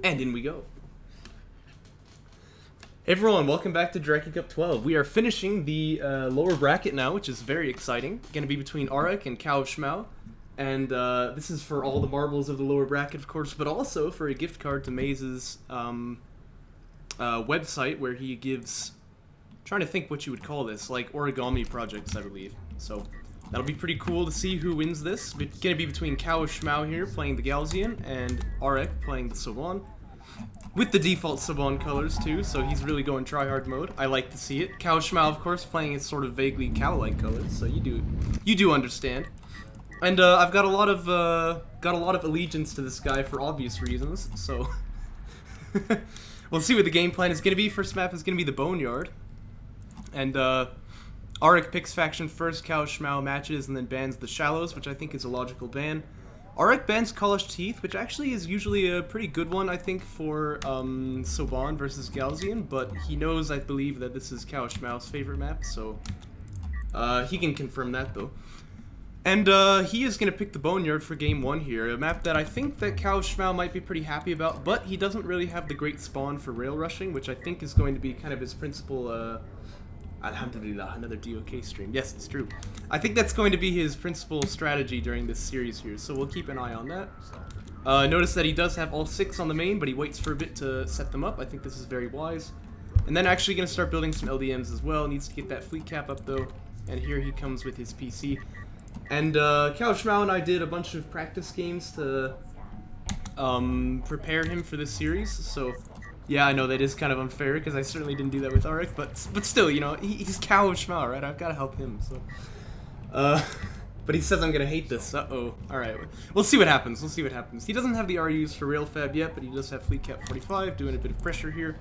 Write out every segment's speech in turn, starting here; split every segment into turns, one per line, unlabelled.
And in we go. Hey everyone, welcome back to Jaraci Cup 12. We are finishing the lower bracket now, which is very exciting. Going to be between Arekharak and Cowofschmau. And this is for all the marbles of the lower bracket, of course, but also for a gift card to Maze's website where he gives... I'm trying to think what you would call this, like origami projects, I believe. So that'll be pretty cool to see who wins this. It's going to be between Cowofschmau here playing the Galzian and Arekharak playing the Soban. With the default Soban colors too, so he's really going try-hard mode. I like to see it. Cowofschmau, of course, playing his sort of vaguely cow-like colors, so you do understand. And I've got a lot of allegiance to this guy for obvious reasons. So we'll see what the game plan is going to be. First map is going to be the Boneyard, and Arekharak picks faction first. Cowofschmau matches and then bans the Shallows, which I think is a logical ban. Arekharak bans Cowofschmau Teeth, which actually is usually a pretty good one, I think, for Soban versus Galzian, but he knows, I believe, that this is Cowofschmau's favorite map, so he can confirm that, though. And he is going to pick the Boneyard for game 1 here, a map that I think that Cowofschmau might be pretty happy about, but he doesn't really have the great spawn for rail rushing, which I think is going to be kind of his principal... Alhamdulillah, another DOK stream. Yes, it's true. I think that's going to be his principal strategy during this series here, so we'll keep an eye on that. Notice that he does have all 6 on the main, but he waits for a bit to set them up. I think this is very wise. And then actually going to start building some LDMs as well. Needs to get that fleet cap up, though. And here he comes with his PC. And Cowofschmau and I did a bunch of practice games to prepare him for this series, so... Yeah, I know that is kind of unfair, because I certainly didn't do that with Arekharak, but still, you know, he's Cowofschmau, right? I've got to help him, so... but he says I'm gonna hate this, uh-oh. Alright, we'll see what happens, He doesn't have the RUs for Railfab yet, but he does have Fleet Cap 45, doing a bit of pressure here.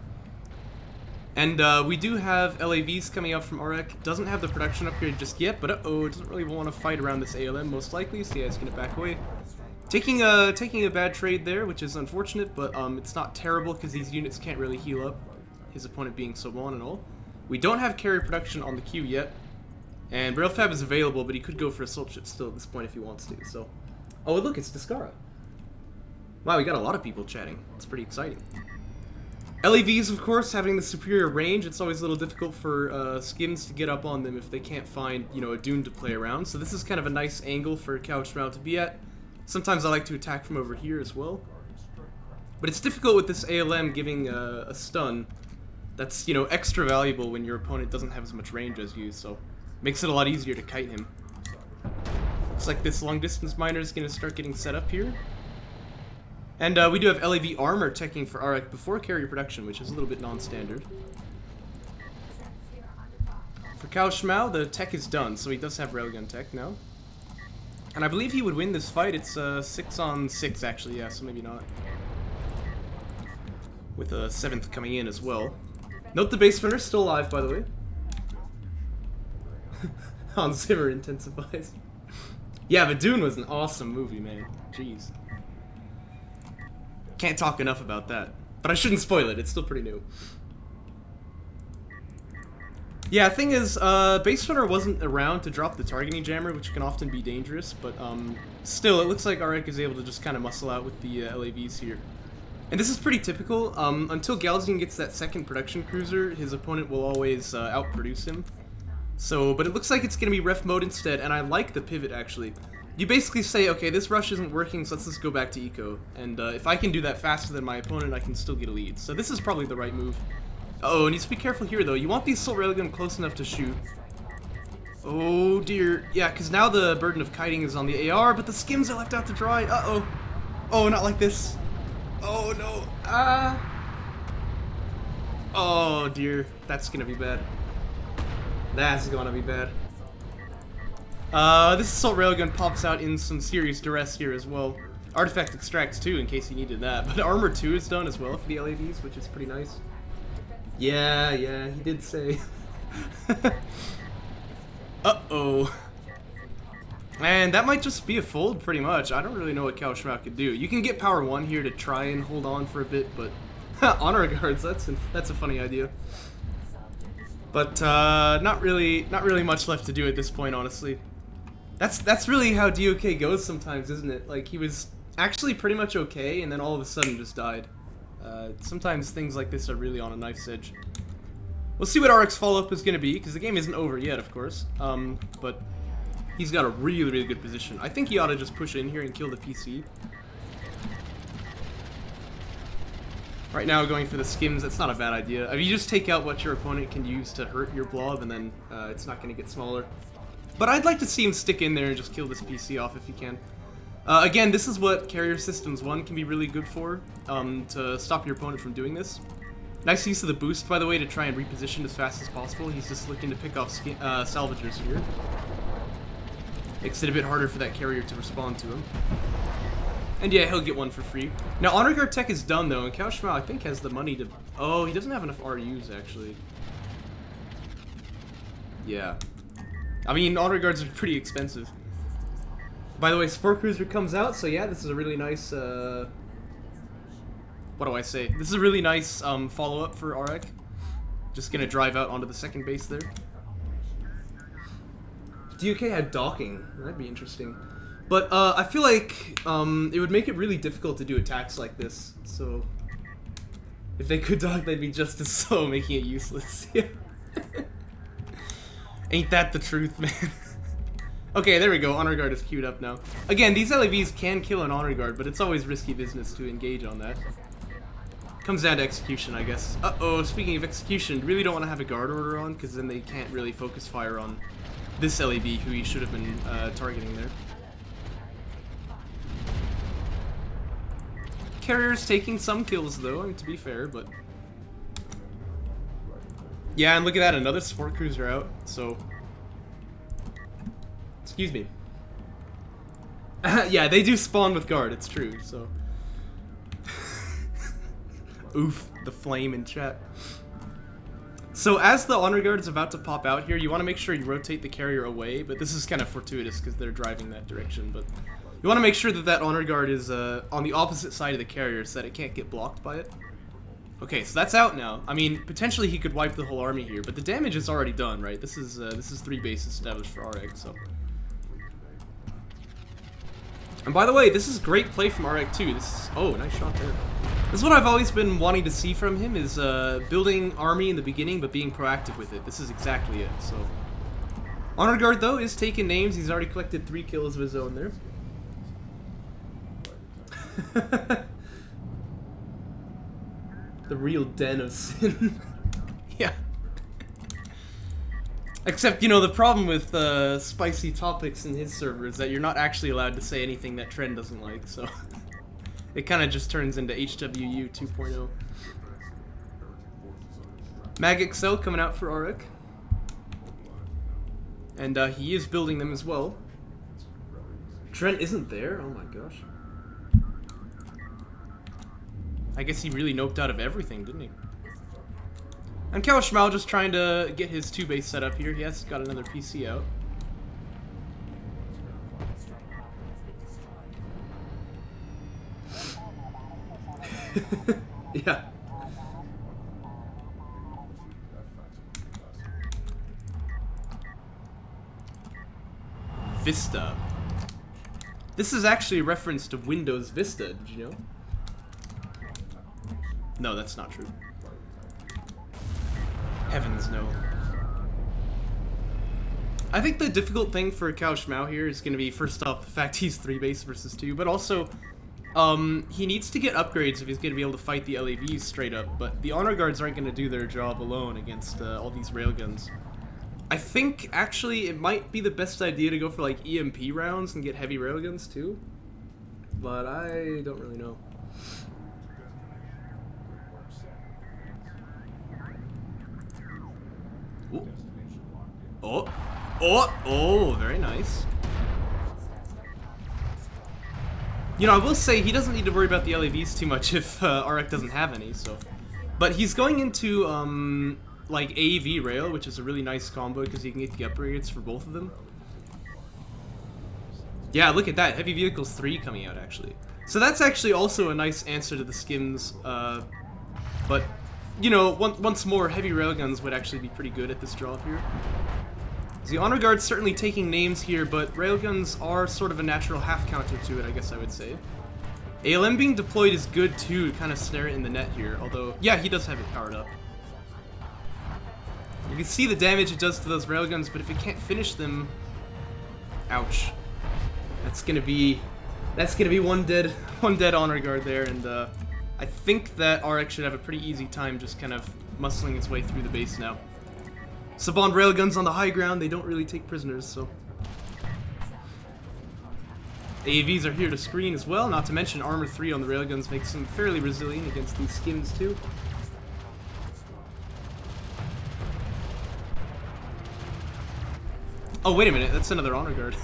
And we do have LAVs coming out from Arekharak. Doesn't have the production upgrade just yet, but uh-oh, doesn't really want to fight around this ALM most likely, so yeah, he's gonna back away. Taking a bad trade there, which is unfortunate, but it's not terrible because these units can't really heal up, his opponent being Soban and all. We don't have carrier production on the queue yet, and Railfab is available, but he could go for Assault Ship still at this point if he wants to, so... Oh, look, it's Discara. Wow, we got a lot of people chatting. It's pretty exciting. LAVs, of course, having the superior range, it's always a little difficult for skims to get up on them if they can't find, you know, a dune to play around, so this is kind of a nice angle for Cowofschmau to be at. Sometimes I like to attack from over here as well. But it's difficult with this ALM giving a stun that's, you know, extra valuable when your opponent doesn't have as much range as you, so makes it a lot easier to kite him. Looks like this long distance miner is going to start getting set up here. And we do have LAV armor teching for Arekharak before carrier production, which is a little bit non-standard. For Cowofschmau, the tech is done, so he does have railgun tech now. And I believe he would win this fight. It's 6 on 6 actually, yeah, so maybe not. With a 7th coming in as well. Note the base runner's still alive, by the way. Hans Zimmer intensifies. Yeah, but Dune was an awesome movie, man. Jeez. Can't talk enough about that. But I shouldn't spoil it, it's still pretty new. Yeah, the thing is, Base Runner wasn't around to drop the targeting jammer, which can often be dangerous, but still, it looks like Arekharak is able to just kind of muscle out with the LAVs here. And this is pretty typical. Until Galzian gets that second production cruiser, his opponent will always outproduce him. So, but it looks like it's going to be ref mode instead, and I like the pivot, actually. You basically say, okay, this rush isn't working, so let's just go back to eco. And if I can do that faster than my opponent, I can still get a lead. So this is probably the right move. Uh-oh, needs to be careful here, though. You want the Assault Railgun close enough to shoot. Oh, dear. Yeah, because now the burden of kiting is on the AR, but the skims are left out to dry. Uh-oh. Oh, not like this. Oh, no. Oh, dear. That's gonna be bad. That's gonna be bad. This Assault Railgun pops out in some serious duress here as well. Artifact extracts, too, in case you needed that. But Armor 2 is done as well for the LAVs, which is pretty nice. Yeah, he did say. Uh-oh. And that might just be a fold, pretty much. I don't really know what Cowofschmau could do. You can get power 1 here to try and hold on for a bit, but... honor guards, that's a funny idea. But, not really much left to do at this point, honestly. That's really how DOK goes sometimes, isn't it? Like, he was actually pretty much okay, and then all of a sudden just died. Sometimes things like this are really on a knife's edge. We'll see what Arek's follow-up is going to be, because the game isn't over yet, of course. But he's got a really, really good position. I think he ought to just push in here and kill the PC. Right now, going for the skims, that's not a bad idea. I mean, you just take out what your opponent can use to hurt your blob, and then it's not going to get smaller. But I'd like to see him stick in there and just kill this PC off if he can. Again, this is what Carrier Systems 1 can be really good for, to stop your opponent from doing this. Nice use of the boost, by the way, to try and reposition as fast as possible. He's just looking to pick off salvagers here. Makes it a bit harder for that carrier to respond to him. And yeah, he'll get one for free. Now, Honor Guard tech is done, though, and Cowofschmau, I think, has the money to... Oh, he doesn't have enough RUs, actually. Yeah. I mean, Honor Guards are pretty expensive. By the way, Sport Cruiser comes out, so yeah, this is a really nice, what do I say? This is a really nice, follow-up for Arek. Just gonna drive out onto the second base there. DUK had docking. That'd be interesting. But, I feel like, it would make it really difficult to do attacks like this, so... If they could dock, they'd be just as slow, making it useless. Yeah. Ain't that the truth, man? Okay, there we go. Honor Guard is queued up now. Again, these LAVs can kill an Honor Guard, but it's always risky business to engage on that. Comes down to execution, I guess. Uh-oh, speaking of execution, really don't want to have a guard order on, because then they can't really focus fire on this LAV, who he should have been targeting there. Carrier's taking some kills, though, I mean, to be fair, but... Yeah, and look at that, another support cruiser out, so... Excuse me. Yeah, they do spawn with guard, it's true, so... Oof, the flame in chat. So as the Honor Guard is about to pop out here, you want to make sure you rotate the carrier away, but this is kind of fortuitous because they're driving that direction, but... You want to make sure that that Honor Guard is on the opposite side of the carrier so that it can't get blocked by it. Okay, so that's out now. I mean, potentially he could wipe the whole army here, but the damage is already done, right? This is 3 bases established for Arek, so... And by the way, this is great play from Arek too. This is... Oh, nice shot there. This is what I've always been wanting to see from him, is building army in the beginning, but being proactive with it. This is exactly it, so... Honor Guard, though, is taking names. He's already collected 3 kills of his own there. The real den of sin. Yeah. Except, you know, the problem with spicy topics in his server is that you're not actually allowed to say anything that Trend doesn't like, so... It kind of just turns into HWU 2.0. Mag XL coming out for Arek. And he is building them as well. Trent isn't there? Oh my gosh. I guess he really noped out of everything, didn't he? And Cowofschmau just trying to get his 2-base set up here. He has got another PC out. Yeah. Vista. This is actually a reference to Windows Vista, did you know? No, that's not true. Heavens no. I think the difficult thing for Cowofschmau here is going to be, first off, the fact he's 3 base versus 2, but also, he needs to get upgrades if he's going to be able to fight the LAVs straight up, but the Honor Guards aren't going to do their job alone against all these railguns. I think, actually, it might be the best idea to go for, like, EMP rounds and get heavy railguns, too. But I don't really know. Ooh. Oh! Oh! Oh! Very nice. You know, I will say he doesn't need to worry about the LAVs too much if Arek doesn't have any, so... But he's going into, like, AV rail, which is a really nice combo because he can get the upgrades for both of them. Yeah, look at that. Heavy Vehicles 3 coming out, actually. So that's actually also a nice answer to the skims, but... You know, once more, heavy railguns would actually be pretty good at this drop here. The Honor Guard's certainly taking names here, but railguns are sort of a natural half counter to it, I guess I would say. ALM being deployed is good too, to kind of snare it in the net here. Although, yeah, he does have it powered up. You can see the damage it does to those railguns, but if it can't finish them, ouch. That's gonna be one dead honor guard there, and I think that RX should have a pretty easy time just kind of muscling its way through the base now. Saban railguns on the high ground, they don't really take prisoners, so. AAVs are here to screen as well, not to mention armor 3 on the railguns makes them fairly resilient against these skins too. Oh, wait a minute, that's another honor guard.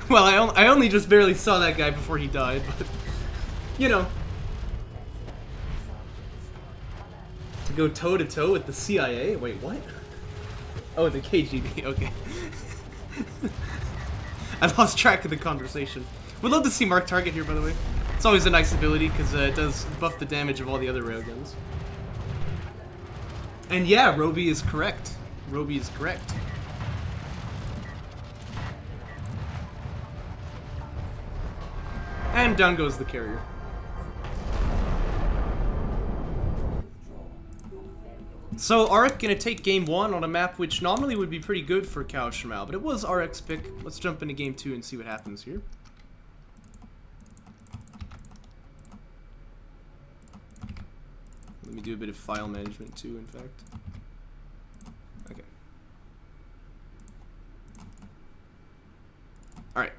Well, I only just barely saw that guy before he died, but, you know. To go toe-to-toe with the CIA? Wait, what? Oh, the KGB, okay. I lost track of the conversation. Would love to see Mark Target here, by the way. It's always a nice ability, because it does buff the damage of all the other railguns. And yeah, Roby is correct. Roby is correct. And down goes the carrier. So Arik gonna take game 1 on a map which normally would be pretty good for Cowofschmau, but it was Arik's pick. Let's jump into game 2 and see what happens here. Let me do a bit of file management too, in fact. Okay. Alright.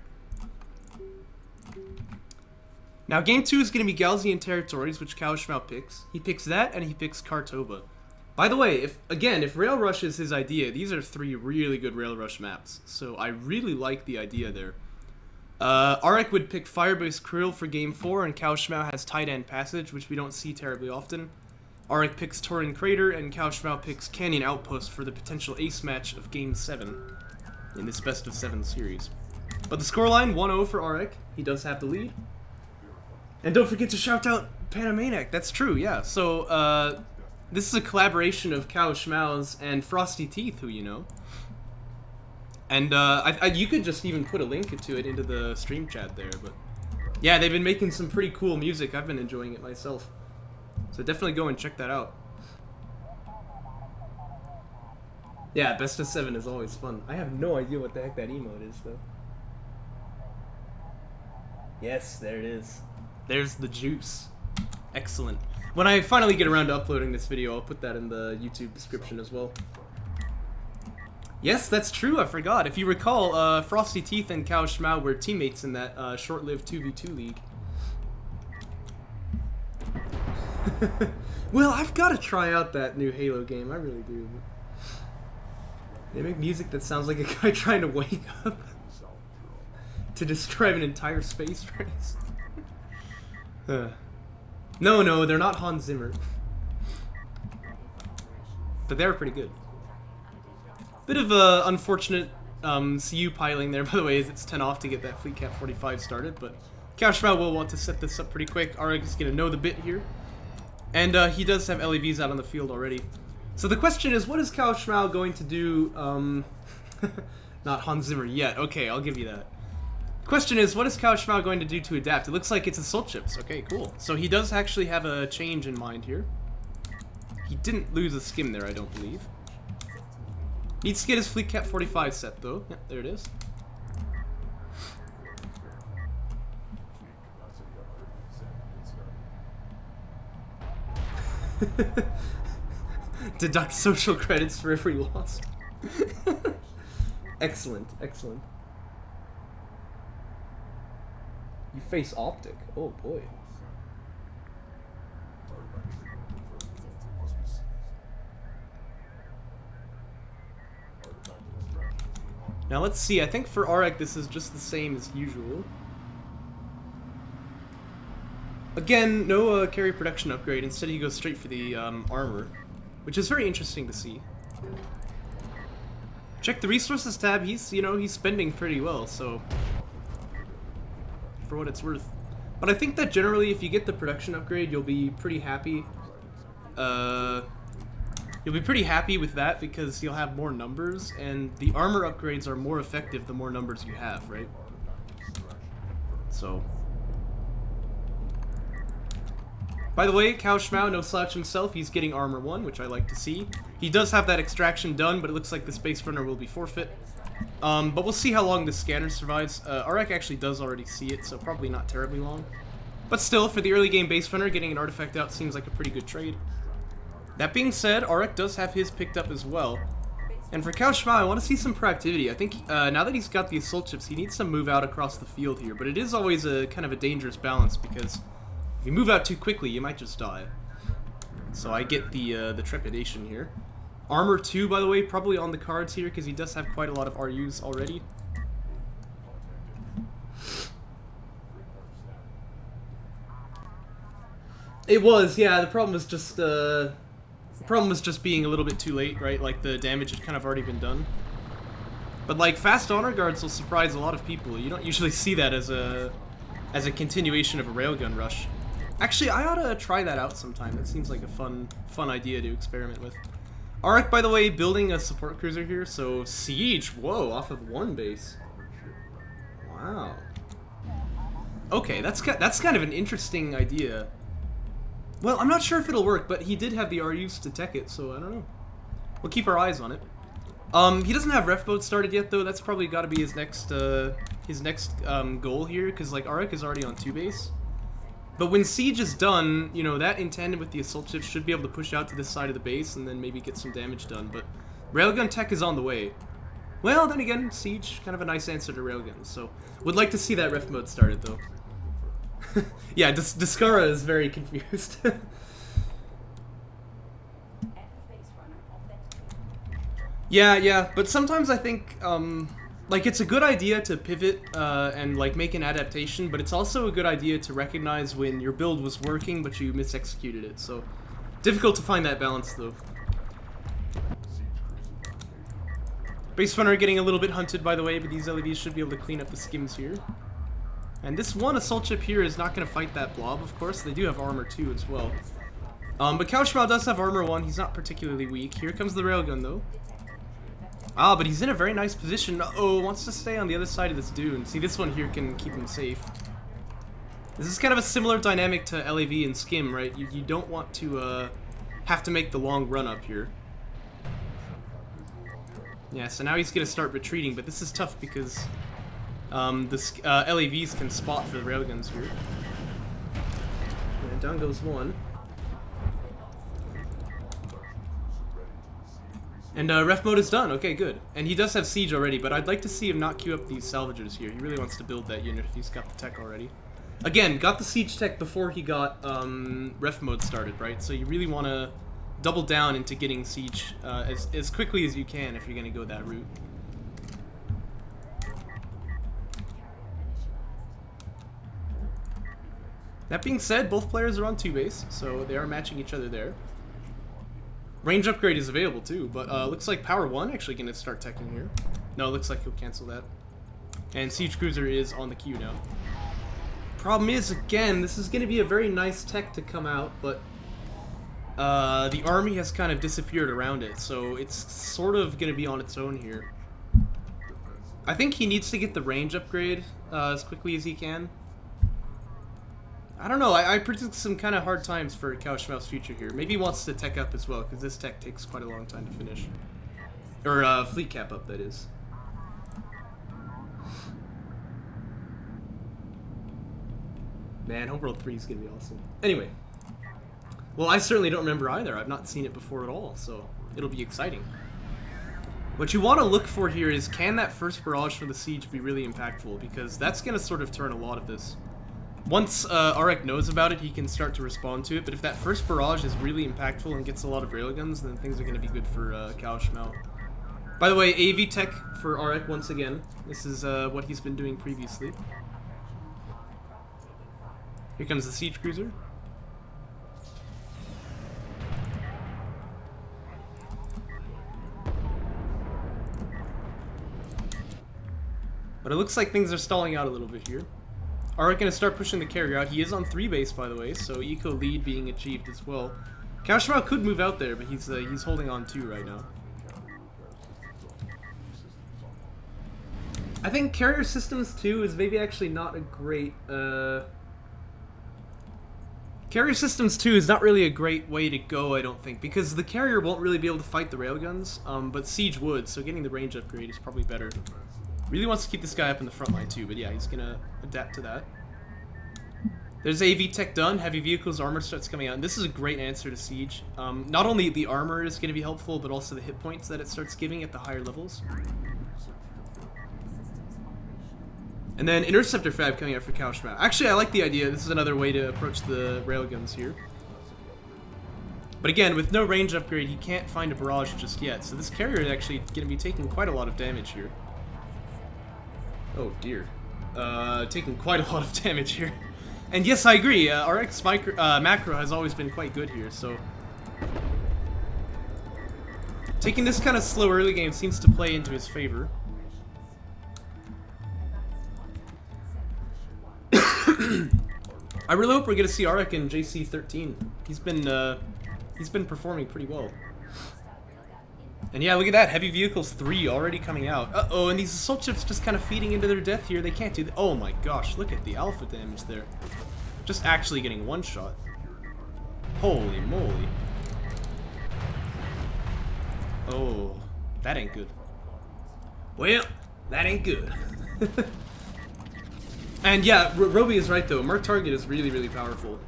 Now game 2 is going to be Galzian Territories, which Cowofschmau picks. He picks that, and he picks Kartoba. By the way, if Rail Rush is his idea, these are 3 really good Rail Rush maps. So I really like the idea there. Arik would pick Firebase Krill for game 4, and Cowofschmau has Tight End Passage, which we don't see terribly often. Arik picks Torin Crater, and Cowofschmau picks Canyon Outpost for the potential ace match of game 7 in this best of 7 series. But the scoreline, 1-0 for Arik. He does have the lead. And don't forget to shout out Panamaniac. That's true, yeah. So, this is a collaboration of Cowofschmau's and Frosty Teeth, who you know. And, you could just even put a link to it into the stream chat there, but... Yeah, they've been making some pretty cool music. I've been enjoying it myself. So definitely go and check that out. Yeah, best of 7 is always fun. I have no idea what the heck that emote is, though. Yes, there it is. There's the juice. Excellent. When I finally get around to uploading this video, I'll put that in the YouTube description as well. Yes, that's true, I forgot. If you recall, Frosty Teeth and Cowofschmau were teammates in that short-lived 2v2 league. Well, I've got to try out that new Halo game, I really do. They make music that sounds like a guy trying to wake up to describe an entire space race. No, they're not Hans Zimmer. But they're pretty good. Bit of a unfortunate CU piling there, by the way, as it's 10 off to get that Fleet Cap 45 started, but Cowofschmau will want to set this up pretty quick. Arik is going to know the bit here. And he does have LEVs out on the field already. So the question is, what is Cowofschmau going to do? Not Hans Zimmer yet. Okay, I'll give you that. Question is, what is Cowofschmau going to do to adapt? It looks like it's assault ships. Okay, cool. So he does actually have a change in mind here. He didn't lose a skim there, I don't believe. Needs to get his Fleet Cap 45 set, though. Yep, there it is. Deduct social credits for every loss. Excellent, excellent. You face Optic. Oh boy. Now let's see. I think for Arik this is just the same as usual. Again, no carry production upgrade. Instead, he goes straight for the armor, which is very interesting to see. Check the resources tab. He's spending pretty well, so for what it's worth. But I think that generally, if you get the production upgrade, you'll be pretty happy. You'll be pretty happy with that because you'll have more numbers, and the armor upgrades are more effective the more numbers you have, right? So By the way, Cowofschmau, no slouch himself, he's getting armor 1, which I like to see. He does have that extraction done, but it looks like the Space Runner will be forfeit. But we'll see how long this scanner survives. Arek actually does already see it, so probably not terribly long. But still, for the early game Base Runner, getting an artifact out seems like a pretty good trade. That being said, Arek does have his picked up as well. And for Cowofschmau, I want to see some proactivity. I think now that he's got the assault chips, he needs to move out across the field here. But it is always a kind of a dangerous balance, because if you move out too quickly, you might just die. So I get the trepidation here. Armor 2, by the way, probably on the cards here, because he does have quite a lot of RUs already. It was, yeah, the problem was just being a little bit too late, right? Like, the damage had kind of already been done. But, like, fast honor guards will surprise a lot of people. You don't usually see that as a continuation of a railgun rush. Actually, I ought to try that out sometime. That seems like a fun idea to experiment with. Arek, by the way, building a support cruiser here, so Siege, whoa, off of 1 base. Wow. Okay, that's kind of an interesting idea. Well, I'm not sure if it'll work, but he did have the RUs to tech it, so I don't know. We'll keep our eyes on it. He doesn't have ref mode started yet, though. That's probably got to be his next goal here, because like Arek is already on 2 base. But when Siege is done, you know, that in tandem with the assault chips should be able to push out to this side of the base and then maybe get some damage done. But Railgun tech is on the way. Well, then again, Siege, kind of a nice answer to Railgun. So, would like to see that ref mode started, though. Yeah, Discara is very confused. Yeah, but sometimes I think, like, it's a good idea to pivot and, like, make an adaptation, but it's also a good idea to recognize when your build was working, but you misexecuted it, so difficult to find that balance, though. Base Runner getting a little bit hunted, by the way, but these LEVs should be able to clean up the skims here. And this one assault chip here is not going to fight that blob, of course. They do have armor 2 as well. But Cowofschmau does have armor 1. He's not particularly weak. Here comes the railgun, though. Ah, but he's in a very nice position. Uh-oh, wants to stay on the other side of this dune. See, this one here can keep him safe. This is kind of a similar dynamic to LAV and Skim, right? You don't want to have to make the long run up here. Yeah, so now he's going to start retreating, but this is tough because the LAVs can spot for the railguns here. And down goes one. And ref mode is done. Okay, good. And he does have siege already, but I'd like to see him not queue up these salvagers here. He really wants to build that unit if he's got the tech already. Again, got the siege tech before he got ref mode started, right? So you really want to double down into getting siege as quickly as you can if you're going to go that route. That being said, both players are on 2 base, so they are matching each other there. Range upgrade is available too, but looks like Power 1 actually going to start teching here. No, it looks like he'll cancel that. And Siege Cruiser is on the queue now. Problem is, again, this is going to be a very nice tech to come out, but the army has kind of disappeared around it, so it's sort of going to be on its own here. I think he needs to get the range upgrade as quickly as he can. I don't know, I predict some kind of hard times for Cowofschmau's future here. Maybe he wants to tech up as well, because this tech takes quite a long time to finish. Or fleet cap up, that is. Man, Homeworld 3 is going to be awesome. Anyway. Well, I certainly don't remember either. I've not seen it before at all, so it'll be exciting. What you want to look for here is, can that first barrage for the siege be really impactful? Because that's going to sort of turn a lot of this. Once Arek knows about it, he can start to respond to it, but if that first barrage is really impactful and gets a lot of railguns, then things are going to be good for Cowofschmau. By the way, AV tech for Arek once again. This is what he's been doing previously. Here comes the siege cruiser. But it looks like things are stalling out a little bit here. Arek gonna start pushing the carrier out. He is on 3 base, by the way, so eco lead being achieved as well. Cowofschmau could move out there, but he's holding on 2 right now. I think carrier systems 2 is maybe actually not a great Carrier systems 2 is not really a great way to go, I don't think, because the carrier won't really be able to fight the railguns, but Siege would, so getting the range upgrade is probably better. Really wants to keep this guy up in the front line too, but yeah, he's gonna adapt to that. There's AV tech done, heavy vehicles, armor starts coming out, and this is a great answer to Siege. Not only the armor is gonna be helpful, but also the hit points that it starts giving at the higher levels. And then Interceptor Fab coming out for Cowofschmau. Actually, I like the idea. This is another way to approach the railguns here. But again, with no range upgrade, he can't find a barrage just yet. So this carrier is actually going to be taking quite a lot of damage here. Oh dear. Taking quite a lot of damage here. And yes, I agree. RX macro has always been quite good here, so... taking this kind of slow early game seems to play into his favor. I really hope we're gonna see Arekharak in JC13. He's been performing pretty well. And yeah, look at that, heavy vehicles 3 already coming out. Uh-oh, and these assault ships just kind of feeding into their death here. They can't do that. Oh my gosh, look at the alpha damage there. Just actually getting one shot. Holy moly. Oh, that ain't good. Well, that ain't good. And yeah, Roby is right though. Mark Target is really, really powerful.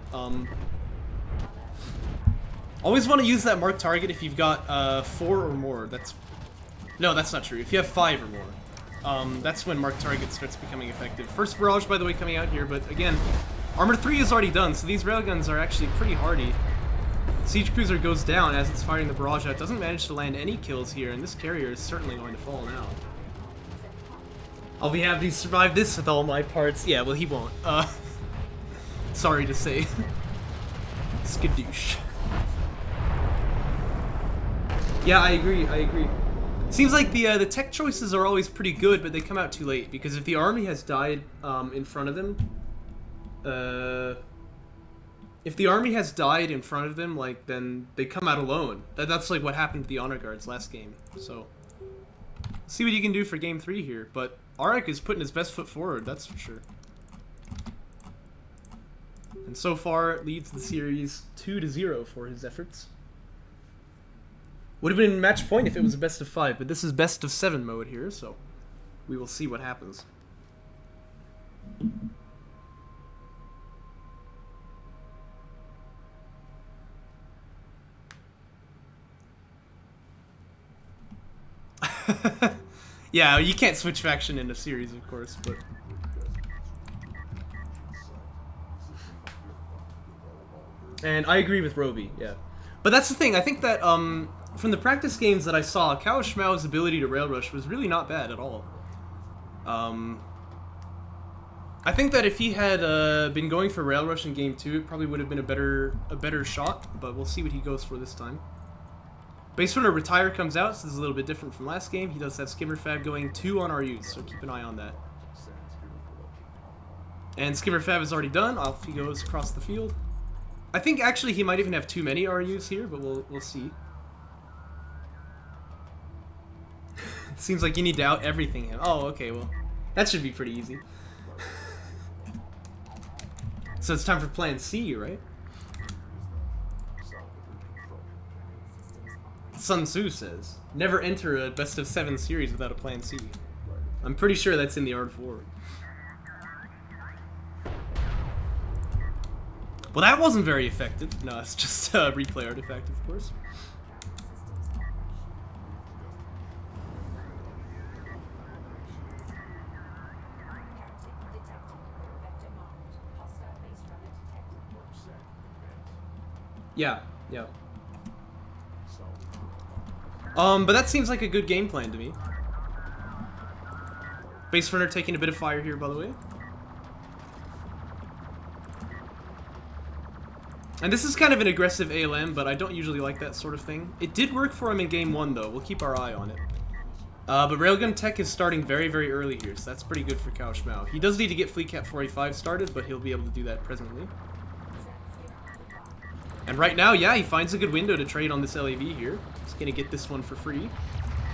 Always want to use that Mark Target if you've got 4 or more. No, that's not true. If you have 5 or more, that's when Mark Target starts becoming effective. First barrage, by the way, coming out here, but again, Armor 3 is already done, so these railguns are actually pretty hardy. Siege Cruiser goes down as it's firing the barrage out. Doesn't manage to land any kills here, and this carrier is certainly going to fall now. I'll be happy to survive this with all my parts. Yeah, well, he won't. Sorry to say. Skadoosh. Yeah, I agree, I agree. Seems like the tech choices are always pretty good, but they come out too late, because if the army has died in front of them, if the army has died in front of them, like, then they come out alone. That's like what happened to the Honor Guards last game, so... see what you can do for game 3 here, but Arekharak is putting his best foot forward, that's for sure. And so far, it leads the series 2-0 for his efforts. Would have been match point if it was a best of 5, but this is best of 7 mode here, so we will see what happens. Yeah, you can't switch faction in a series, of course, but... and I agree with Roby, yeah. But that's the thing, I think that, from the practice games that I saw, Cowofschmau's ability to rail rush was really not bad at all. I think that if he had been going for rail rush in game 2, it probably would have been a better shot, but we'll see what he goes for this time. Base Runner Retire comes out, so this is a little bit different from last game. He does have Skimmer Fab going 2 on RUs, so keep an eye on that. And Skimmer Fab is already done, off he goes across the field. I think actually he might even have too many RUs here, but we'll see. Seems like you need to out everything him. Oh, okay, well, that should be pretty easy. So it's time for plan C, right? Sun Tzu says, never enter a best of 7 series without a plan C. I'm pretty sure that's in the Art of War. Well, that wasn't very effective. No, it's just a replay artifact, of course. Yeah, yeah. But that seems like a good game plan to me. Base Runner taking a bit of fire here, by the way. And this is kind of an aggressive ALM, but I don't usually like that sort of thing. It did work for him in game 1, though. We'll keep our eye on it. But Railgun Tech is starting very, very early here, so that's pretty good for Cowofschmau. He does need to get Fleet Cap 45 started, but he'll be able to do that presently. And right now, yeah, he finds a good window to trade on this LAV here. He's gonna get this one for free.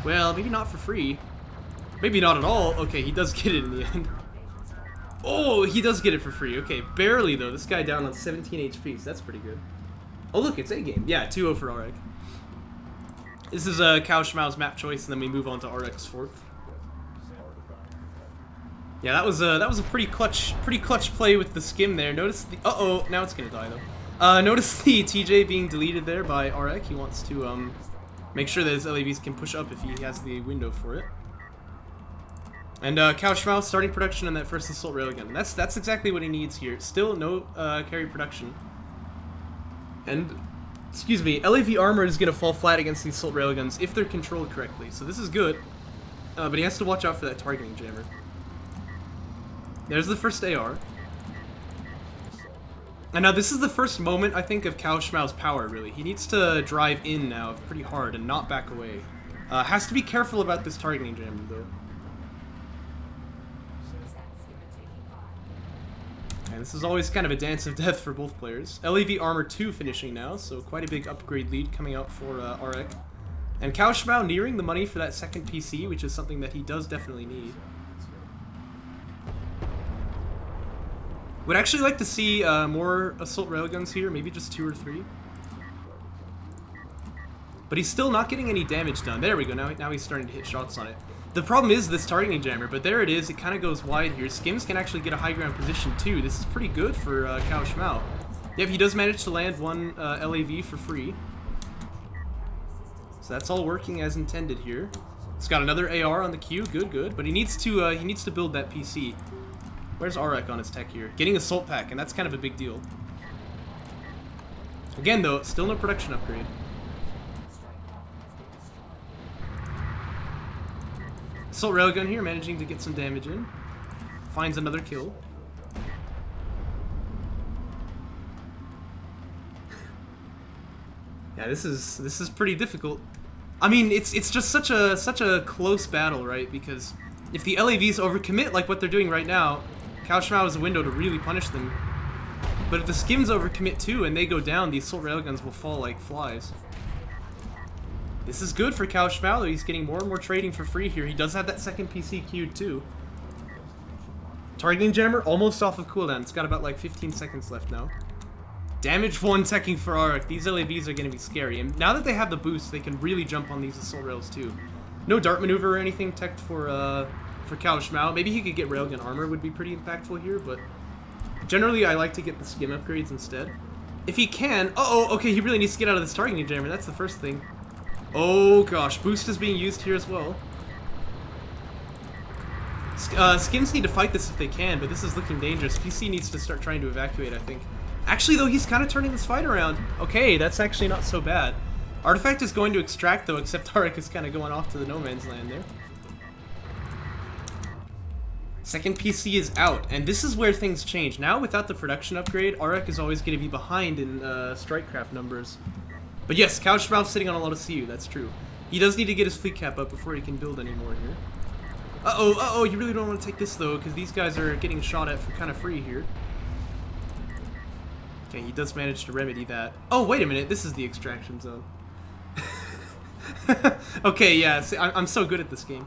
Well, maybe not for free. Maybe not at all. Okay, he does get it in the end. Oh, he does get it for free. Okay, barely though. This guy down on 17 HP, so that's pretty good. Oh look, it's A-game. Yeah, 2-0 for Arek. This is Cowofschmau's map choice, and then we move on to Arek's fourth. Yeah, that was a pretty clutch play with the skim there. Notice the now it's gonna die though. Notice the TJ being deleted there by Arek. He wants to make sure that his LAVs can push up if he has the window for it. And Cowofschmau starting production on that first assault railgun. And that's exactly what he needs here. Still no carry production. And excuse me, LAV armor is gonna fall flat against these assault railguns if they're controlled correctly. So this is good, but he has to watch out for that targeting jammer. There's the first AR. And now this is the first moment, I think, of Cowofschmau's power, really. He needs to drive in now pretty hard and not back away. Has to be careful about this targeting jammer, though. And this is always kind of a dance of death for both players. LAV Armor 2 finishing now, so quite a big upgrade lead coming out for Arek. And Cowofschmau nearing the money for that second PC, which is something that he does definitely need. Would actually like to see more assault railguns here, maybe just 2 or 3. But he's still not getting any damage done. There we go, now he's starting to hit shots on it. The problem is this targeting jammer, but there it is, it kind of goes wide here. Skims can actually get a high ground position too. This is pretty good for Cowofschmau. Yep, he does manage to land one LAV for free. So that's all working as intended here. He's got another AR on the queue, good, but he needs to build that PC. Where's Arek on his tech here? Getting assault pack, and that's kind of a big deal. Again though, still no production upgrade. Assault railgun here, managing to get some damage in. Finds another kill. Yeah, this is pretty difficult. I mean, it's just such a close battle, right? Because if the LAVs overcommit like what they're doing right now, Cowofschmau has a window to really punish them. But if the skims overcommit too and they go down, these assault railguns will fall like flies. This is good for Cowofschmau, though. He's getting more and more trading for free here. He does have that second PC queued too. Targeting jammer almost off of cooldown. It's got about like 15 seconds left now. Damage 1 teching for Arek. These LAVs are going to be scary. And now that they have the boost, they can really jump on these assault rails too. No dart maneuver or anything teched for Cowofschmau. Maybe he could get railgun armor, would be pretty impactful here, but generally I like to get the skim upgrades instead. If he can... okay, he really needs to get out of this targeting jammer. That's the first thing. Oh gosh, boost is being used here as well. Skims need to fight this if they can, but this is looking dangerous. PC needs to start trying to evacuate, I think. Actually, though, he's kind of turning this fight around. Okay, that's actually not so bad. Artifact is going to extract, though, except Arek is kind of going off to the no man's land there. Second PC is out, and this is where things change. Now, without the production upgrade, Arek is always going to be behind in strikecraft numbers. But yes, Cowofschmau's sitting on a lot of CU, that's true. He does need to get his fleet cap up before he can build anymore here. You really don't want to take this though, because these guys are getting shot at for kind of free here. Okay, he does manage to remedy that. Oh, wait a minute, this is the extraction zone. Okay, yeah, see, I'm so good at this game.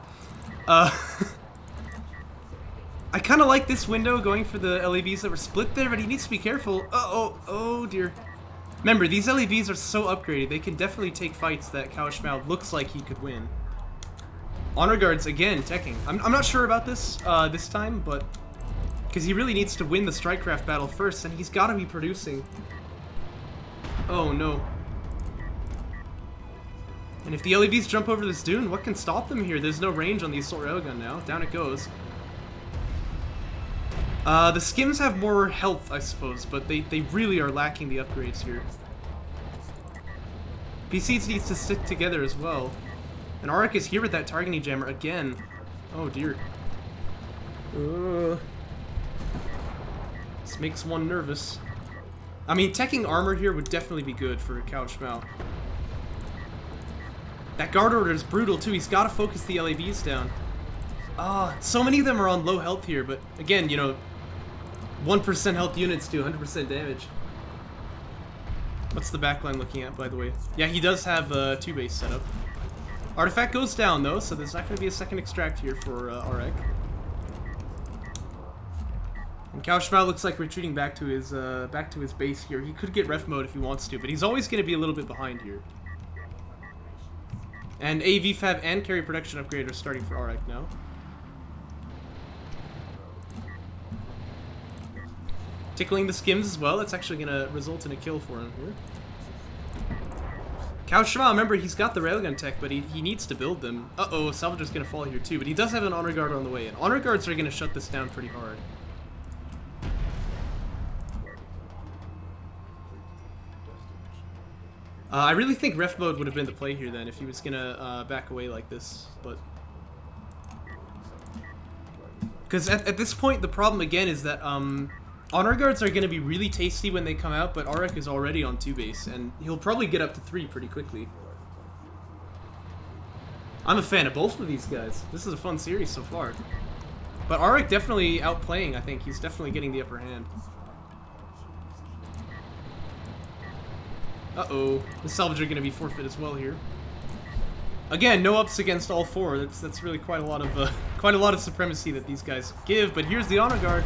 I kind of like this window going for the LAVs that were split there, but he needs to be careful. Oh dear. Remember, these LAVs are so upgraded, they can definitely take fights that Cowofschmau looks like he could win. Honor guards, again, teching. I'm not sure about this this time, but... because he really needs to win the strikecraft battle first, and he's got to be producing. Oh, no. And if the LAVs jump over this dune, what can stop them here? There's no range on the assault railgun now. Down it goes. The skims have more health, I suppose, but they really are lacking the upgrades here. PCs needs to stick together as well. And Arek is here with that targeting jammer again. Oh dear. This makes one nervous. I mean, teching armor here would definitely be good for Cowofschmau. That guard order is brutal too. He's got to focus the LAVs down. So many of them are on low health here, but again, you know, 1% health units do 100% damage. What's the backline looking at, by the way? Yeah, he does have 2 base set up. Artifact goes down, though, so there's not going to be a second extract here for Arek. And Cowofschmau looks like retreating back to his base here. He could get ref mode if he wants to, but he's always going to be a little bit behind here. And AV Fab and carry production upgrade are starting for Arek now. Tickling the skims as well. That's actually going to result in a kill for him here. Cowofschmau, remember, he's got the railgun tech, but he needs to build them. Uh-oh, Salvager's going to fall here too, but he does have an honor guard on the way, and honor guards are going to shut this down pretty hard. I really think ref mode would have been the play here then if he was going to back away like this, but... Because at this point, the problem again is that honor guards are going to be really tasty when they come out, but Arek is already on 2 base, and he'll probably get up to 3 pretty quickly. I'm a fan of both of these guys. This is a fun series so far. But Arek definitely outplaying, I think. He's definitely getting the upper hand. Uh-oh. The salvager going to be forfeit as well here. Again, no ups against all 4. That's really quite a lot of supremacy that these guys give. But here's the honor guard.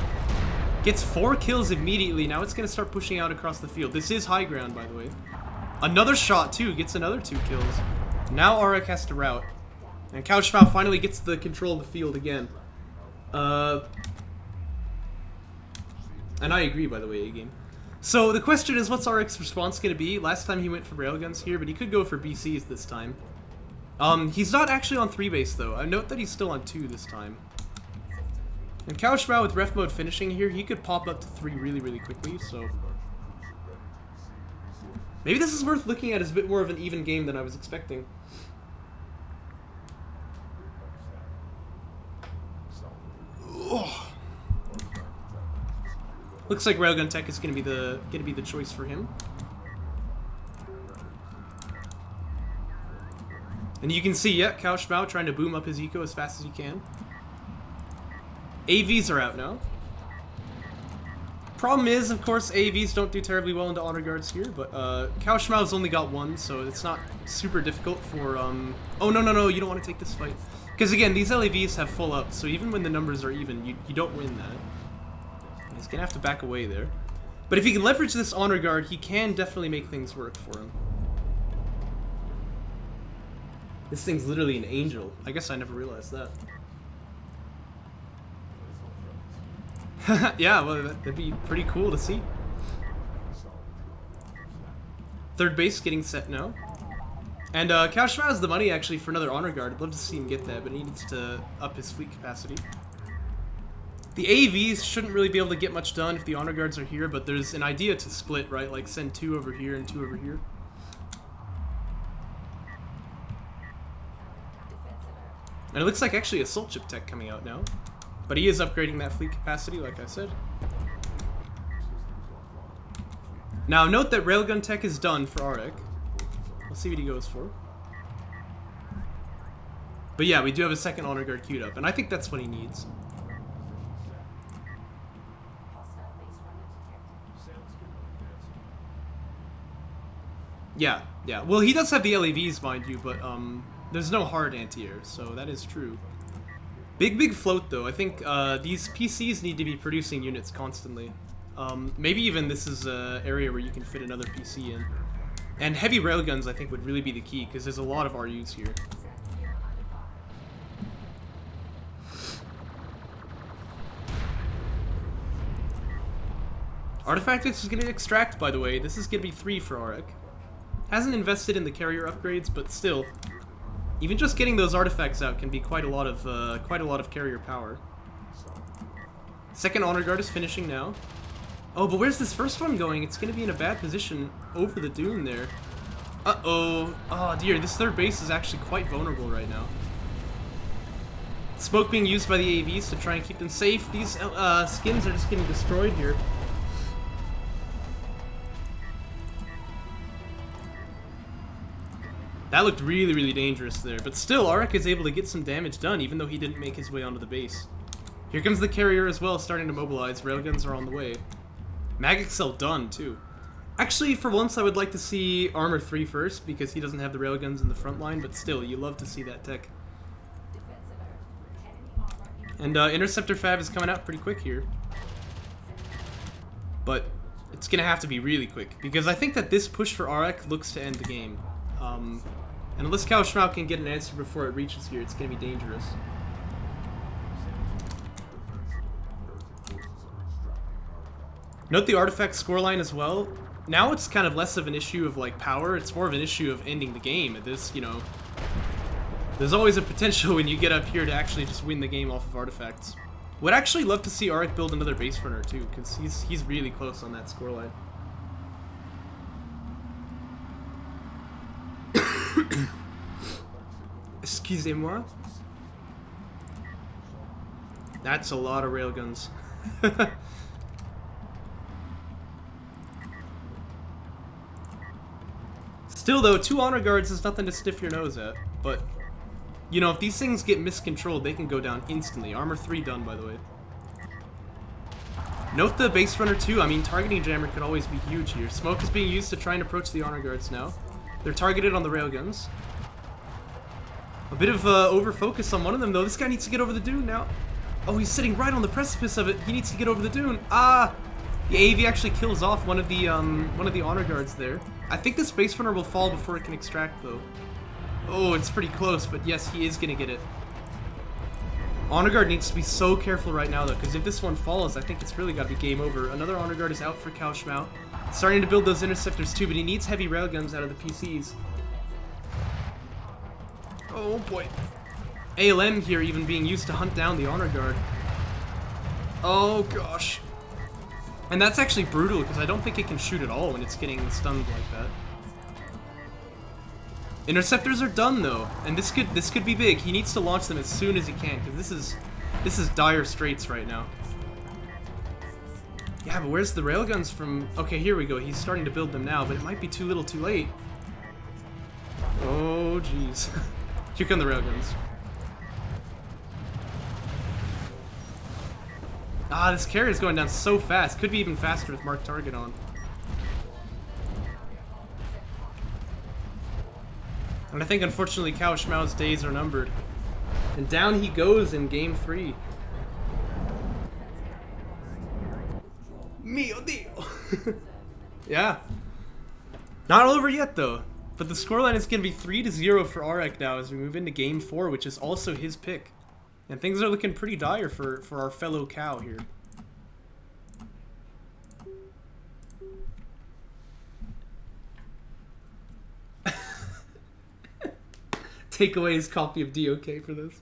Gets 4 kills immediately. Now it's going to start pushing out across the field. This is high ground, by the way. Another shot, too. Gets another 2 kills. Now Arek has to route. And Cowofschmau finally gets the control of the field again. And I agree, by the way, A-game. So the question is, what's Arek's response going to be? Last time he went for railguns here, but he could go for BCs this time. He's not actually on 3 base, though. I note that he's still on 2 this time. And Cowofschmau with ref mode finishing here, he could pop up to 3 really, really quickly, so... Maybe this is worth looking at as a bit more of an even game than I was expecting. Ugh. Looks like railgun tech is gonna be the choice for him. And you can see, yeah, Cowofschmau trying to boom up his eco as fast as he can. AVs are out now. Problem is, of course, AVs don't do terribly well into honor guards here, but Cowofschmau's only got 1, so it's not super difficult for Oh no, you don't want to take this fight. Because again, these LAVs have full up, so even when the numbers are even, you don't win that. He's gonna have to back away there. But if he can leverage this honor guard, he can definitely make things work for him. This thing's literally an angel. I guess I never realized that. Yeah, well, that'd be pretty cool to see. 3rd base getting set now. And Cowofschmau has the money actually for another honor guard. I'd love to see him get that, but he needs to up his fleet capacity. The AVs shouldn't really be able to get much done if the honor guards are here, but there's an idea to split, right? Like send 2 over here and 2 over here. And it looks like actually assault ship tech coming out now. But he is upgrading that fleet capacity, like I said. Now, note that railgun tech is done for Arek. We'll see what he goes for. But yeah, we do have a 2nd honor guard queued up, and I think that's what he needs. Yeah. Well, he does have the LAVs, mind you, but there's no hard anti-air, so that is true. Big float, though. I think these PCs need to be producing units constantly. Maybe even this is an area where you can fit another PC in. And heavy railguns, I think, would really be the key, because there's a lot of RUs here. Artifact is going to extract, by the way. This is going to be 3 for Arek. Hasn't invested in the carrier upgrades, but still, even just getting those artifacts out can be quite a lot of carrier power. 2nd honor guard is finishing now. Oh, but where's this 1st one going? It's going to be in a bad position over the dune there. Uh-oh. Oh, dear. This 3rd base is actually quite vulnerable right now. Smoke being used by the AVs to try and keep them safe. These skins are just getting destroyed here. That looked really, really dangerous there. But still, Arek is able to get some damage done, even though he didn't make his way onto the base. Here comes the carrier as well, starting to mobilize. Railguns are on the way. Mag Excel done, too. Actually, for once, I would like to see Armor 3 first, because he doesn't have the railguns in the front line, but still, you love to see that tech. And Interceptor Fab is coming out pretty quick here. but it's gonna have to be really quick because I think that this push for Arek looks to end the game. And unless Cowofschmau can get an answer before it reaches here, it's gonna be dangerous. Note the artifact scoreline as well. Now it's kind of less of an issue of like power, it's more of an issue of ending the game. This, you know, there's always a potential when you get up here to actually just win the game off of artifacts. Would actually love to see Arek build another base runner too, because he's really close on that scoreline. Excusez-moi. That's a lot of railguns. Still though, 2 honor guards is nothing to sniff your nose at, but you know, if these things get miscontrolled, they can go down instantly. Armor 3 done, by the way. Note the base runner too. I mean, targeting jammer could always be huge here. Smoke is being used to try and approach the honor guards now. They're targeted on the railguns. A bit of over focus on one of them though. This guy needs to get over the dune now. Oh, he's sitting right on the precipice of it. He needs to get over the dune. Ah! The AV actually kills off one of the honor guards there. I think this base runner will fall before it can extract though. Oh, it's pretty close, but yes, he is gonna get it. Honor guard needs to be so careful right now though, because if this one falls, I think it's really gotta be game over. Another honor guard is out for Cowofschmau. Starting to build those interceptors too, but he needs heavy railguns out of the PCs. Oh boy. ALM here even being used to hunt down the honor guard. Oh gosh. And that's actually brutal because I don't think it can shoot at all when it's getting stunned like that. Interceptors are done though, and this could be big. He needs to launch them as soon as he can because this is dire straits right now. Yeah, but where's the railguns from? Okay, here we go. He's starting to build them now, but it might be too little, too late. Oh jeez. Here come the railguns. Ah, this carrier is going down so fast. Could be even faster with marked target on. And I think, unfortunately, Cowofschmau's days are numbered. And down he goes in game 3. Mio Dio! Yeah. Not over yet, though. But the scoreline is going to be 3-0 for Arek now as we move into game 4, which is also his pick. And things are looking pretty dire for our fellow cow here. Takeaway his copy of DOK for this.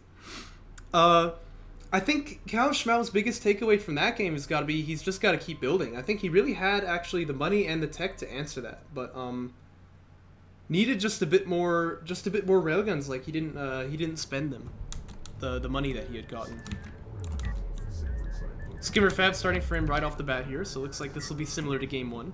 I think Cowofschmau's biggest takeaway from that game has got to be he's just got to keep building. I think he really had actually the money and the tech to answer that, but needed just a bit more railguns. Like he didn't spend them. The money that he had gotten. Skimmer Fab starting for him right off the bat here, so it looks like this will be similar to game 1.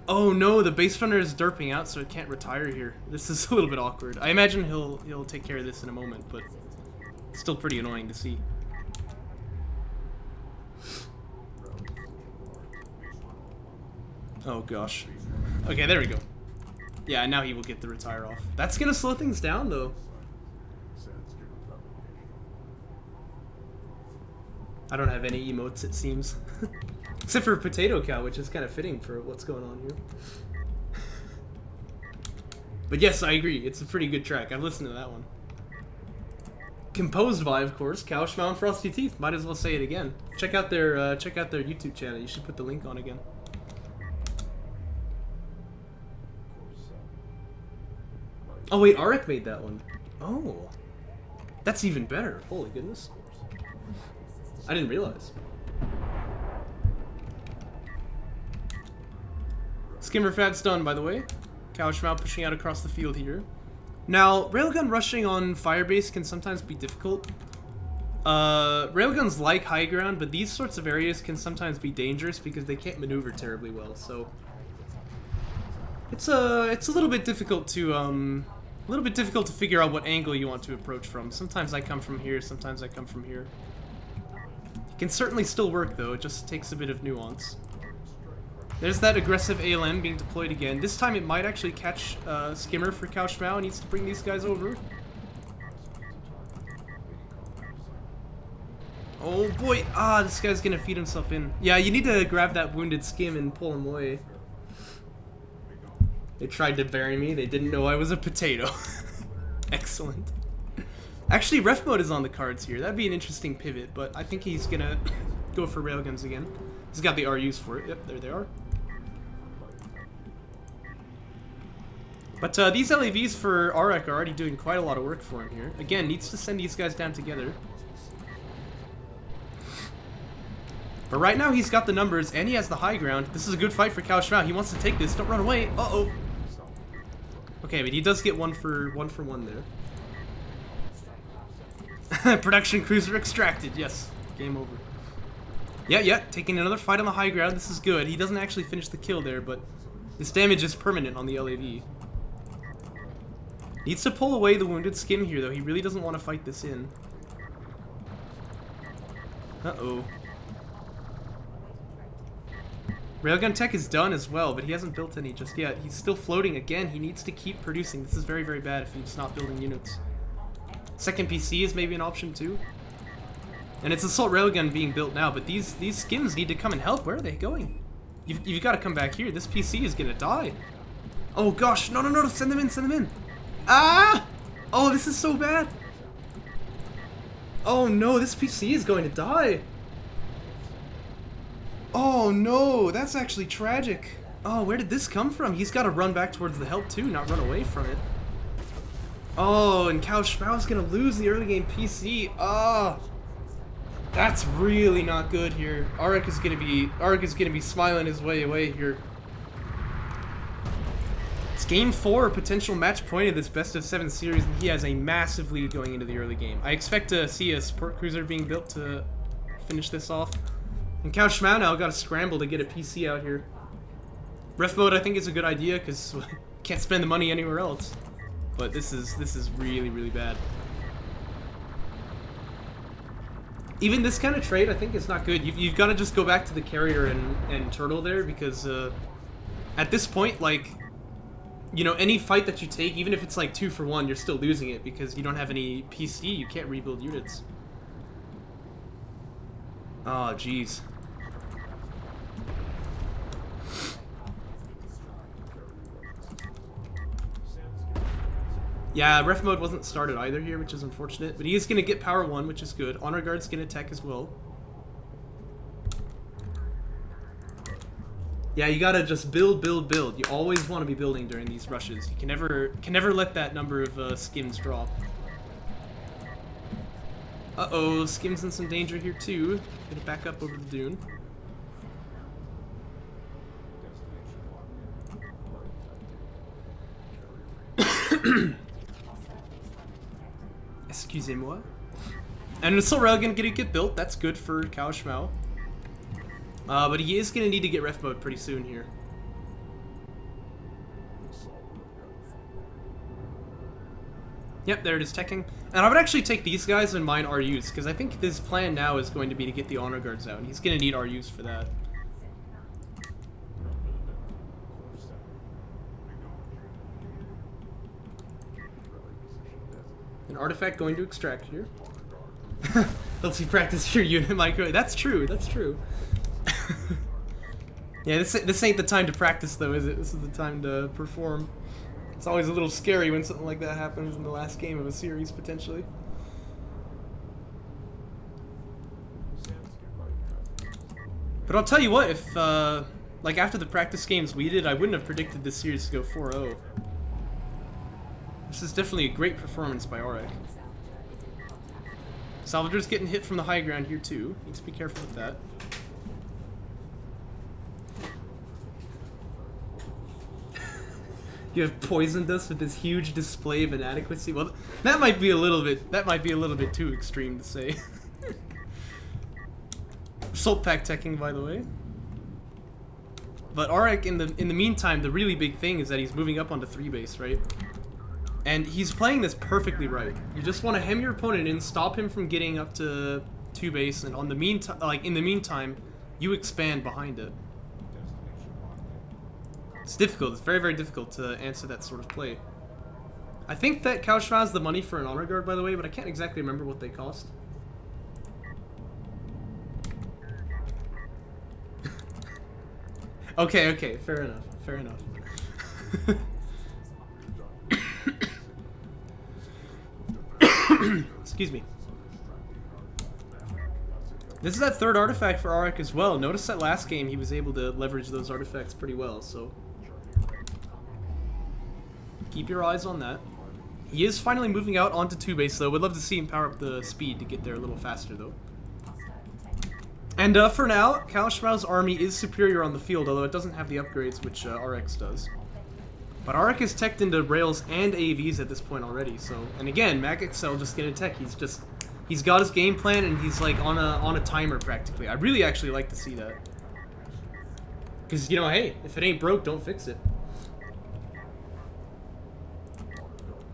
Oh no, the base runner is derping out, so it can't retire here. This is a little bit awkward. I imagine he'll take care of this in a moment, but it's still pretty annoying to see. Oh gosh. Okay, there we go. Yeah, now he will get the retire off. That's gonna slow things down though. I don't have any emotes, it seems. Except for Potato Cow, which is kind of fitting for what's going on here. But yes, I agree. It's a pretty good track. I've listened to that one. Composed by, of course, Cowofschmau and Frosty Teeth. Might as well say it again. Check out their YouTube channel. You should put the link on again. Oh wait, Arek made that one. Oh, that's even better. Holy goodness. I didn't realize. Skimmer Fab's done, by the way. Cowofschmau pushing out across the field here. Now, railgun rushing on firebase can sometimes be difficult. Railguns like high ground, but these sorts of areas can sometimes be dangerous because they can't maneuver terribly well. So it's a little bit difficult to figure out what angle you want to approach from. Sometimes I come from here, sometimes I come from here. It can certainly still work though, it just takes a bit of nuance. There's that aggressive ALM being deployed again. This time it might actually catch Skimmer for Cowofschmau. Needs to bring these guys over. Oh boy, this guy's gonna feed himself in. Yeah, you need to grab that wounded skim and pull him away. They tried to bury me, they didn't know I was a potato. Excellent. Actually, ref mode is on the cards here. That'd be an interesting pivot, but I think he's gonna go for railguns again. He's got the RUs for it. Yep, there they are. But these LAVs for Arekharak are already doing quite a lot of work for him here. Again, needs to send these guys down together. But right now he's got the numbers and he has the high ground. This is a good fight for Cowofschmau. He wants to take this. Don't run away. Uh-oh. Okay, but he does get one for one there. Production cruiser extracted. Yes. Game over. Yeah, taking another fight on the high ground. This is good. He doesn't actually finish the kill there, but this damage is permanent on the LAV. Needs to pull away the wounded skim here, though. He really doesn't want to fight this in. Uh-oh. Railgun tech is done as well, but he hasn't built any just yet. He's still floating again. He needs to keep producing. This is very, very bad if he's not building units. Second PC is maybe an option too. And it's Assault Railgun being built now, but these skims need to come and help. Where are they going? You've got to come back here. This PC is going to die. Oh gosh, no, send them in. Ah! Oh, this is so bad. Oh no, this PC is going to die. Oh no, that's actually tragic. Oh, where did this come from? He's got to run back towards the help too, not run away from it. Oh, and Cowofschmau is gonna lose the early game PC. Oh, that's really not good here. Arekharak is gonna be smiling his way away here. It's game 4, potential match point of this best of 7 series, and he has a massive lead going into the early game. I expect to see a support cruiser being built to finish this off. And Cowofschmau now got to scramble to get a PC out here. Ref mode I think is a good idea because can't spend the money anywhere else. But this is really, really bad. Even this kind of trade I think is not good. You've got to just go back to the carrier and turtle there because at this point, like, you know, any fight that you take, even if it's like 2 for 1, you're still losing it because you don't have any PC. You can't rebuild units. Oh, jeez. Yeah, ref mode wasn't started either here, which is unfortunate. But he is going to get power 1, which is good. Honor Guard's going to tech as well. Yeah, you gotta just build. You always want to be building during these rushes. You can never let that number of skims drop. Uh-oh, Skim's in some danger here too. Gonna back up over the dune. Excusez-moi. And an Assault Railgun gonna get built. That's good for Cowofschmau. But he is gonna need to get ref mode pretty soon here. Yep, there it is, teching. And I would actually take these guys and mine RUs, because I think his plan now is going to be to get the Honor Guards out, and he's going to need RUs for that. An artifact going to extract here. Helps you practice your unit micro. That's true, that's true. Yeah, this ain't the time to practice though, is it? This is the time to perform. It's always a little scary when something like that happens in the last game of a series, potentially. But I'll tell you what, if, like after the practice games we did, I wouldn't have predicted this series to go 4-0. This is definitely a great performance by Arekharak. Salvador's getting hit from the high ground here too. Needs to be careful with that. You have poisoned us with this huge display of inadequacy. Well, that might be a little bit too extreme to say. Assault pack teching, by the way. But Arekharak, in the meantime, the really big thing is that he's moving up onto 3 base, right? And he's playing this perfectly right. You just want to hem your opponent in, stop him from getting up to 2 base, and on the meantime, in the meantime, you expand behind it. It's difficult. It's very, very difficult to answer that sort of play. I think that Cowofschmau has the money for an Honor Guard, by the way, but I can't exactly remember what they cost. Okay, okay, fair enough, fair enough. Excuse me. This is that third artifact for Arekharak as well. Notice that last game he was able to leverage those artifacts pretty well, so keep your eyes on that. He is finally moving out onto 2 base though. Would love to see him power up the speed to get there a little faster though. And for now, Cowofschmau's army is superior on the field, although it doesn't have the upgrades which Arek's does. But Arekh is teched into rails and AVs at this point already, so... And again, MagXL just getting tech. He's got his game plan and he's like on a timer practically. I really actually like to see that. Because, you know, hey, if it ain't broke, don't fix it.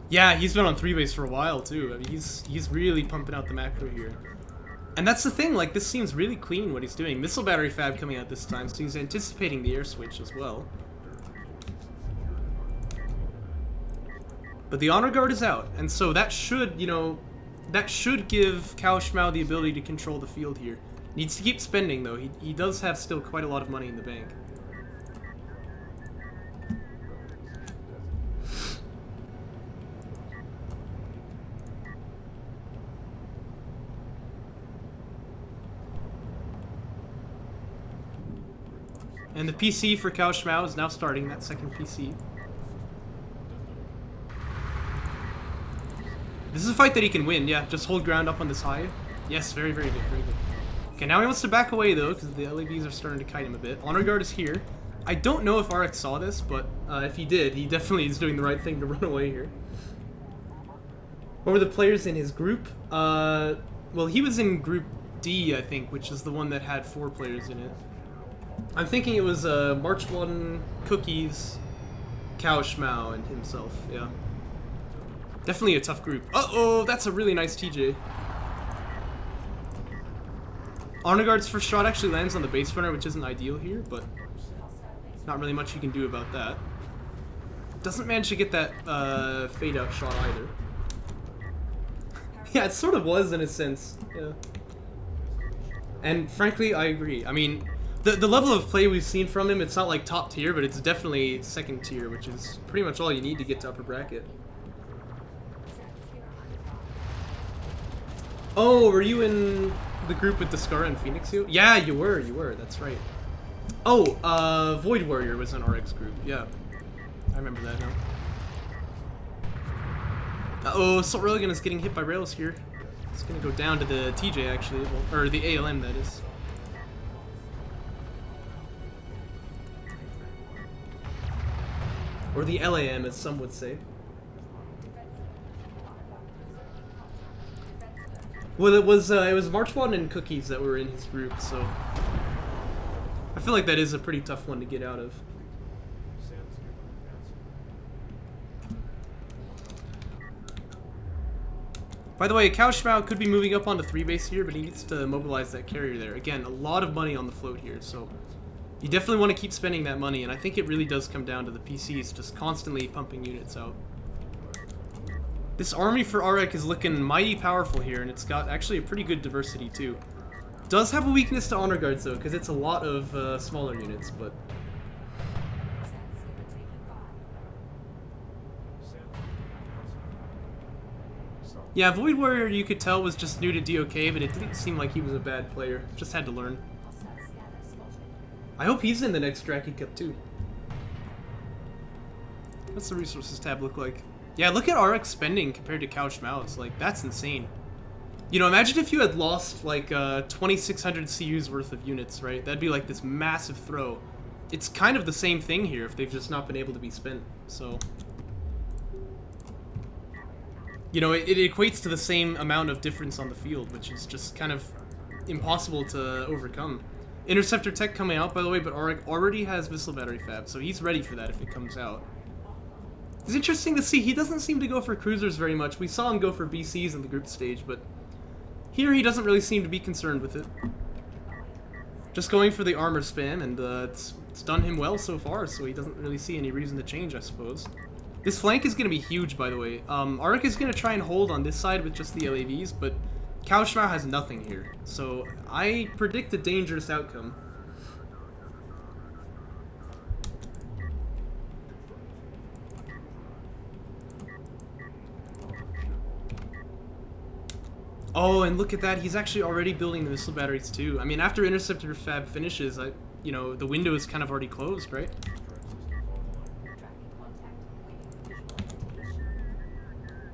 Yeah, he's been on 3 base for a while too. I mean, he's really pumping out the macro here. And that's the thing, like, this seems really clean what he's doing. Missile battery fab coming out this time, so he's anticipating the air switch as well. But the honor guard is out, and so that should, you know, that should give Cowofschmau the ability to control the field here. Needs to keep spending though. He does have still quite a lot of money in the bank. And the PC for Cowofschmau is now starting, that second PC. This is a fight that he can win, yeah. Just hold ground up on this high. Yes, very, very good, very good. Okay, now he wants to back away though, because the LAVs are starting to kite him a bit. Honor guard is here. I don't know if Arek saw this, but if he did, he definitely is doing the right thing to run away here. What were the players in his group? Well, he was in Group D, I think, which is the one that had 4 players in it. I'm thinking it was March 1, Cookies, Cowofschmau, and himself, yeah. Definitely a tough group. Uh-oh, that's a really nice TJ. Honor Guard's first shot actually lands on the base runner, which isn't ideal here, but not really much you can do about that. Doesn't manage to get that fade out shot either. Yeah, it sort of was in a sense, yeah. And frankly, I agree. I mean, the level of play we've seen from him, it's not like top tier, but it's definitely second tier, which is pretty much all you need to get to upper bracket. Oh, were you in the group with Descara and Phoenix? Yeah, you were, that's right. Oh, Void Warrior was in RX group, yeah. I remember that now. Uh-oh, Assault Railgun is getting hit by rails here. It's gonna go down to the TJ actually, or the ALM that is. Or the LAM as some would say. Well, it was March 1 and Cookies that were in his group, so I feel like that is a pretty tough one to get out of. By the way, Cowofschmau could be moving up onto 3 base here, but he needs to mobilize that carrier there. Again, a lot of money on the float here, so you definitely want to keep spending that money, and I think it really does come down to the PCs just constantly pumping units out. This army for Arek is looking mighty powerful here, and it's got actually a pretty good diversity too. Does have a weakness to honor guards though, because it's a lot of smaller units, but... Yeah, Void Warrior you could tell was just new to DOK, but it didn't seem like he was a bad player. Just had to learn. I hope he's in the next Jaraci Cup too. What's the resources tab look like? Yeah, look at RX spending compared to Cowofschmau. It's like, that's insane. You know, imagine if you had lost like 2,600 CU's worth of units, right? That'd be like this massive throw. It's kind of the same thing here if they've just not been able to be spent, so... You know, it equates to the same amount of difference on the field, which is just kind of impossible to overcome. Interceptor tech coming out, by the way, but Arekharak already has missile battery fab, so he's ready for that if it comes out. It's interesting to see, he doesn't seem to go for cruisers very much. We saw him go for BCs in the group stage, but here he doesn't really seem to be concerned with it. Just going for the armor spam, and it's done him well so far, so he doesn't really see any reason to change, I suppose. This flank is going to be huge, by the way. Arekharak is going to try and hold on this side with just the LAVs, but Cowofschmau has nothing here, so I predict a dangerous outcome. Oh, and look at that. He's actually already building the missile batteries too. I mean, after Interceptor Fab finishes, you know, the window is kind of already closed, right?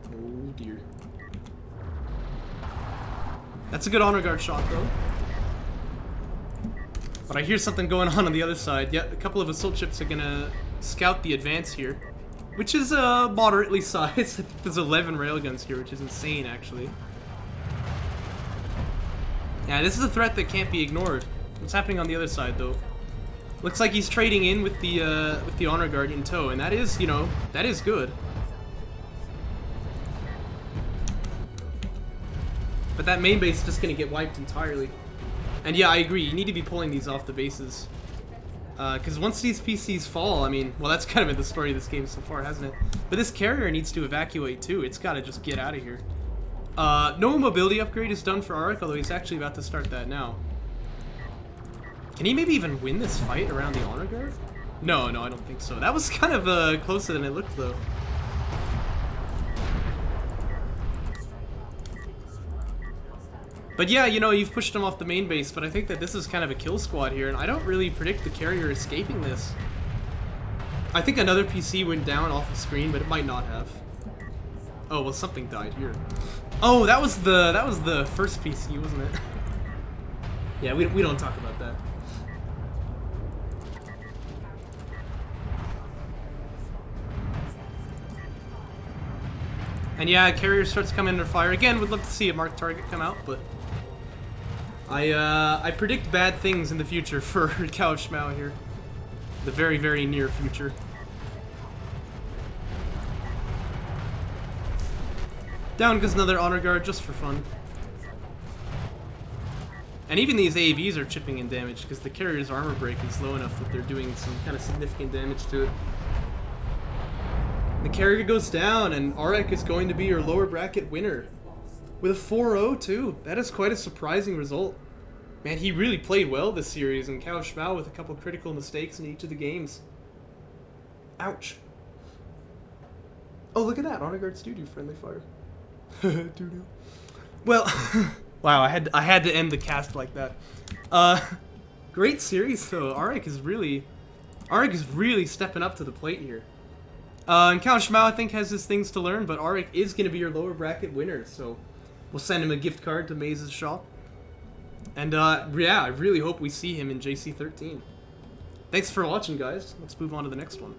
Oh dear. That's a good honor guard shot though. But I hear something going on the other side. Yeah, a couple of assault ships are gonna scout the advance here, which is moderately sized. I think there's 11 railguns here, which is insane actually. Yeah, this is a threat that can't be ignored. What's happening on the other side, though? Looks like he's trading in with the honor guard in tow, and that is, you know, that is good. But that main base is just gonna get wiped entirely. And yeah, I agree. You need to be pulling these off the bases, because once these PCs fall, I mean, well, that's kind of been the story of this game so far, hasn't it? But this carrier needs to evacuate too. It's got to just get out of here. No mobility upgrade is done for Arekharak, although he's actually about to start that now. Can he maybe even win this fight around the honor guard? No, I don't think so. That was kind of closer than it looked, though. But yeah, you know, you've pushed him off the main base, but I think that this is kind of a kill squad here, and I don't really predict the carrier escaping this. I think another PC went down off the screen, but it might not have. Oh, well, something died here. Oh, that was the first PC, wasn't it? Yeah, we don't talk about that. And yeah, carrier starts coming under fire again. Would love to see a marked target come out, but I predict bad things in the future for Cowofschmau here. The very, very near future. Down goes another honor guard just for fun. And even these AAVs are chipping in damage because the carrier's armor break is low enough that they're doing some kind of significant damage to it. The carrier goes down, and Arekharak is going to be your lower bracket winner. With a 4-0 too. That is quite a surprising result. Man, he really played well this series, and Cowofschmau with a couple critical mistakes in each of the games. Ouch. Oh, look at that. Honor guards do friendly fire. Doo-doo. Well, wow, I had to end the cast like that. Great series though. Arekharak is really stepping up to the plate here. And Cowofschmau, I think, has his things to learn, but Arekharak is going to be your lower bracket winner, so we'll send him a gift card to Maze's shop. And yeah, I really hope we see him in JC13. Thanks for watching, guys. Let's move on to the next one.